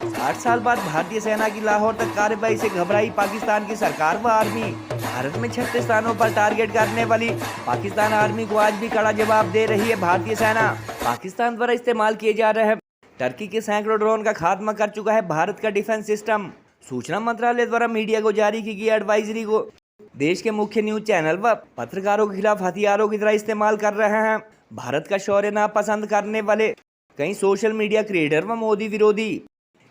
60 साल बाद भारतीय सेना की लाहौर तक कार्रवाई से घबराई पाकिस्तान की सरकार व आर्मी। भारत में 36 स्थानों पर टारगेट करने वाली पाकिस्तान आर्मी को आज भी कड़ा जवाब दे रही है भारतीय सेना। पाकिस्तान द्वारा इस्तेमाल किए जा रहे टर्की के सैकड़ों ड्रोन का खात्मा कर चुका है भारत का डिफेंस सिस्टम। सूचना मंत्रालय द्वारा मीडिया को जारी की गई एडवाइजरी को देश के मुख्य न्यूज चैनल व पत्रकारों के खिलाफ हथियारों की तरह इस्तेमाल कर रहे हैं। भारत का शौर्य नापसंद करने वाले कई सोशल मीडिया क्रिएटर व मोदी विरोधी।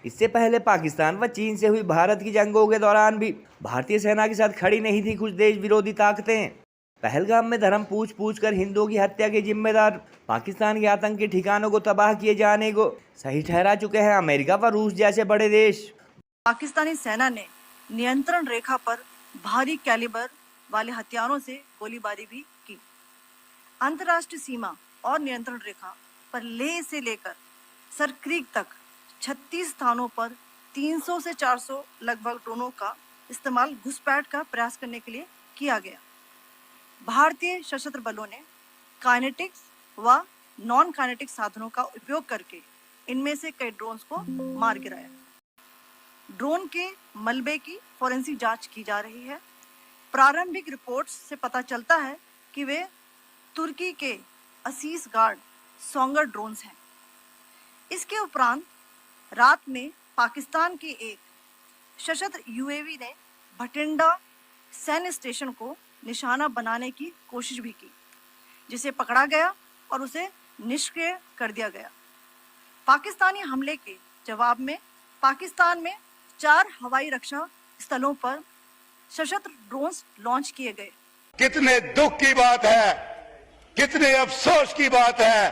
इससे पहले पाकिस्तान व चीन से हुई भारत की जंगों के दौरान भी भारतीय सेना के साथ खड़ी नहीं थी कुछ देश विरोधी ताकतें। पहलगाम में धर्म पूछ कर हिंदुओं की हत्या के जिम्मेदार पाकिस्तान के आतंकी ठिकानों को तबाह किए जाने को सही ठहरा चुके हैं अमेरिका व रूस जैसे बड़े देश। पाकिस्तानी सेना ने नियंत्रण रेखा पर भारी कैलिबर वाले हथियारों से गोलीबारी भी की। अंतर्राष्ट्रीय सीमा और नियंत्रण रेखा पर लेह से लेकर सरक्रीक तक 36 स्थानों पर 300 से 400 लगभग ड्रोनों का इस्तेमाल घुसपैठ का प्रयास करने के लिए किया गया। भारतीय सशस्त्र बलों ने काइनेटिक्स व नॉन काइनेटिक साधनों का उपयोग करके इनमें से कई ड्रोन्स को मार गिराया। ड्रोन के मलबे की फोरेंसिक जांच की जा रही है। प्रारंभिक रिपोर्ट्स से पता चलता है कि वे तुर्की के असीस गार्ड सोंगर ड्रोन्स हैं। इसके उपरांत रात में पाकिस्तान के एक सशस्त्र यूएवी ने भटिंडा सैन्य स्टेशन को निशाना बनाने की कोशिश भी की, जिसे पकड़ा गया और उसे निष्क्रिय कर दिया गया। पाकिस्तानी हमले के जवाब में पाकिस्तान में 4 हवाई रक्षा स्थलों पर सशस्त्र ड्रोन्स लॉन्च किए गए। कितने दुख की बात है, कितने अफसोस की बात है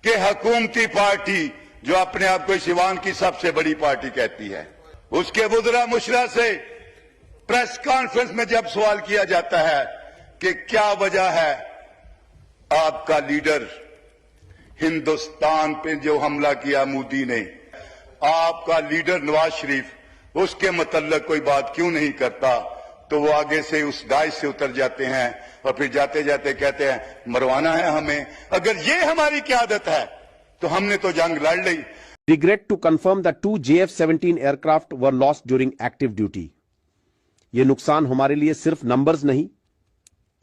कि हुकूमती पार्टी जो अपने आप को सिवान की सबसे बड़ी पार्टी कहती है, उसके वुज़रा मुशरा से प्रेस कॉन्फ्रेंस में जब सवाल किया जाता है कि क्या वजह है आपका लीडर हिंदुस्तान पे जो हमला किया मोदी ने, आपका लीडर नवाज शरीफ, उसके मतलब कोई बात क्यों नहीं करता, तो वो आगे से उस डाइस से उतर जाते हैं और फिर जाते जाते कहते हैं मरवाना है हमें। अगर ये हमारी क़यादत है तो हमने तो जंग लड़ ली। Regret to confirm that 2 JF-17 aircraft were lost during active duty. ये नुकसान हमारे लिए सिर्फ नंबर्स नहीं,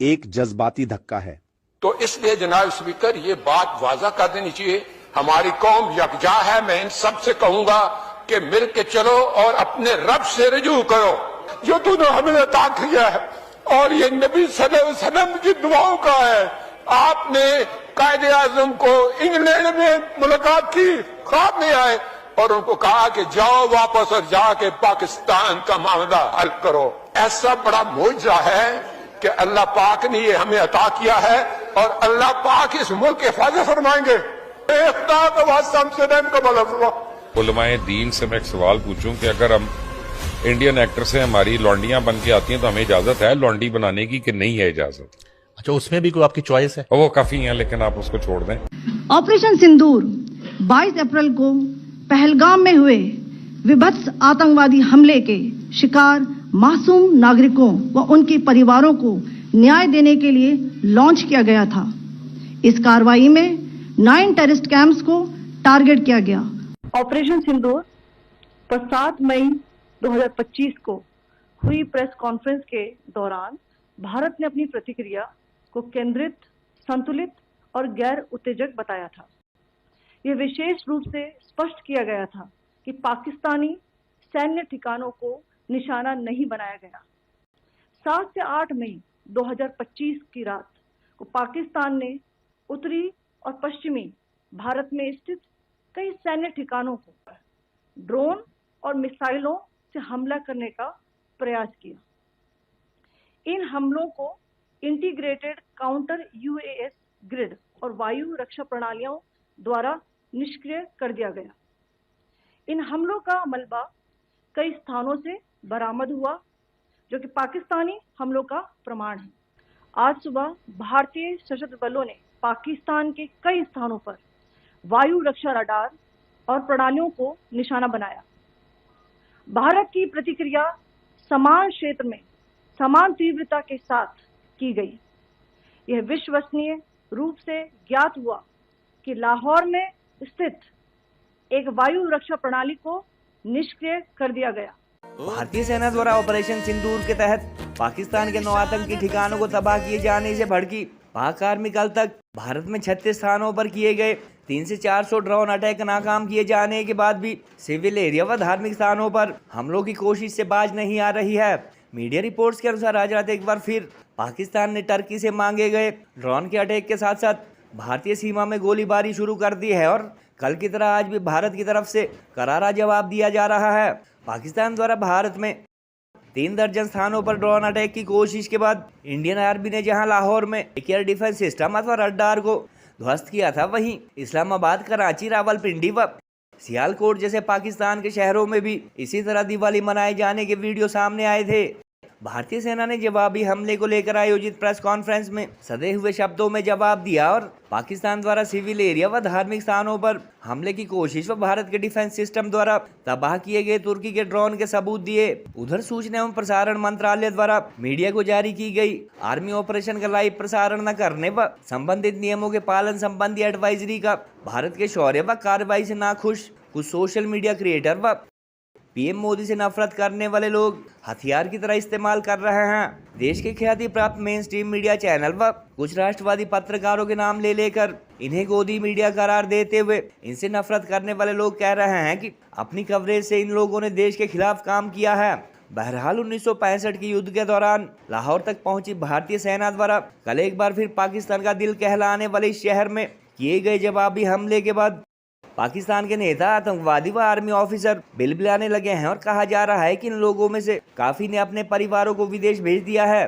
एक जज्बाती धक्का है। तो इसलिए जनाब स्पीकर, ये बात वाजा कर देनी चाहिए, हमारी कौम यकजा है। मैं इन सबसे कहूंगा कि मिल के चलो और अपने रब से रजू करो जो तूने हमें अता किया है, और ये नबी सल्लल्लाहु अलैहि वसल्लम की दुआओं का है। आपने कायदे आजम को इंग्लैंड में मुलाकात की, ख्वाब में आए और उनको कहा कि जाओ वापस और जाके पाकिस्तान का मामला हल करो। ऐसा बड़ा मौजज़ा है कि अल्लाह पाक ने ये हमें अता किया है और अल्लाह पाक इस मुल्क के हिफाजत फरमाएंगे। उलमाए दीन से मैं एक सवाल पूछूं कि अगर हम इंडियन एक्टर से हमारी लौंडियां बन के आती हैं तो हमें इजाजत है लौंडी बनाने की कि नहीं है इजाजत? अच्छा, उसमें भी कोई आपकी चॉइस है? वो काफी है, लेकिन आप उसको छोड़ दें। ऑपरेशन सिंदूर 22 अप्रैल को पहलगाम में हुए विभत्स आतंकवादी हमले के शिकार मासूम नागरिकों व उनके परिवारों को न्याय देने के लिए लॉन्च किया गया था। इस कार्रवाई में 9 टेररिस्ट कैंप्स को टारगेट किया गया। ऑपरेशन सिंदूर पर 7 मई 2025 को हुई प्रेस कॉन्फ्रेंस के दौरान भारत ने अपनी प्रतिक्रिया को केंद्रित, संतुलित और गैर उत्तेजक बताया था। यह विशेष रूप से स्पष्ट किया गया था कि पाकिस्तानी सैन्य ठिकानों को निशाना नहीं बनाया गया। 7 से 8 मई 2025 की रात को पाकिस्तान ने उत्तरी और पश्चिमी भारत में स्थित कई सैन्य ठिकानों को ड्रोन और मिसाइलों से हमला करने का प्रयास किया। इन हमलों को इंटीग्रेटेड काउंटर यूएएस ग्रिड और वायु रक्षा प्रणालियों द्वारा निष्क्रिय कर दिया गया। इन हमलों का मलबा कई स्थानों से बरामद हुआ, जो कि पाकिस्तानी हमलों का प्रमाण है। आज सुबह भारतीय सशस्त्र बलों ने पाकिस्तान के कई स्थानों पर वायु रक्षा रडार और प्रणालियों को निशाना बनाया। भारत की प्रतिक्रिया समान क्षेत्र में समान तीव्रता के साथ की गई। यह विश्वसनीय रूप से ज्ञात हुआ कि लाहौर में स्थित एक वायु रक्षा प्रणाली को निष्क्रिय कर दिया गया। भारतीय सेना द्वारा ऑपरेशन सिंदूर के तहत पाकिस्तान के 9 आतंकी ठिकानों को तबाह किए जाने से भड़की पाक आर्मी कल तक भारत में 36 स्थानों पर किए गए 300 से 400 ड्रोन अटैक नाकाम किए जाने के बाद भी सिविल एरिया व धार्मिक स्थानों पर हमलों की कोशिश से बाज नहीं आ रही है। मीडिया रिपोर्ट्स के अनुसार आज रात एक बार फिर पाकिस्तान ने टर्की से मांगे गए ड्रोन के अटैक के साथ साथ भारतीय सीमा में गोलीबारी शुरू कर दी है और कल की तरह आज भी भारत की तरफ से करारा जवाब दिया जा रहा है। पाकिस्तान द्वारा भारत में 3 दर्जन स्थानों पर ड्रोन अटैक की कोशिश के बाद इंडियन आर्मी ने जहां लाहौर में एयर डिफेंस सिस्टम अथवा रडार को ध्वस्त किया था, वहीं इस्लामाबाद, कराची, रावलपिंडी व सियालकोट जैसे पाकिस्तान के शहरों में भी इसी तरह दिवाली मनाए जाने के वीडियो सामने आए थे। भारतीय सेना ने जवाबी हमले को लेकर आयोजित प्रेस कॉन्फ्रेंस में सधे हुए शब्दों में जवाब दिया और पाकिस्तान द्वारा सिविल एरिया व धार्मिक स्थानों पर हमले की कोशिश व भारत के डिफेंस सिस्टम द्वारा तबाह किए गए तुर्की के ड्रोन के सबूत दिए। उधर सूचना एवं प्रसारण मंत्रालय द्वारा मीडिया को जारी की गई आर्मी ऑपरेशन का लाइव प्रसारण न करने व संबंधित नियमों के पालन संबंधी एडवाइजरी का भारत के शौर्य व कार्रवाई से नाखुश कुछ सोशल मीडिया क्रिएटर व पीएम मोदी से नफरत करने वाले लोग हथियार की तरह इस्तेमाल कर रहे हैं। देश के ख्याति प्राप्त मेन स्ट्रीम मीडिया चैनल व कुछ राष्ट्रवादी पत्रकारों के नाम ले लेकर इन्हें गोदी मीडिया करार देते हुए इनसे नफरत करने वाले लोग कह रहे हैं कि अपनी कवरेज से इन लोगों ने देश के खिलाफ काम किया है। बहरहाल 1965 के युद्ध के दौरान लाहौर तक पहुंची भारतीय सेना द्वारा कल एक बार फिर पाकिस्तान का दिल कहलाने वाले इस शहर में किए गए जवाबी हमले के बाद पाकिस्तान के नेता, आतंकवादी व आर्मी ऑफिसर बिलबिलाने लगे हैं और कहा जा रहा है कि इन लोगों में से काफी ने अपने परिवारों को विदेश भेज दिया है।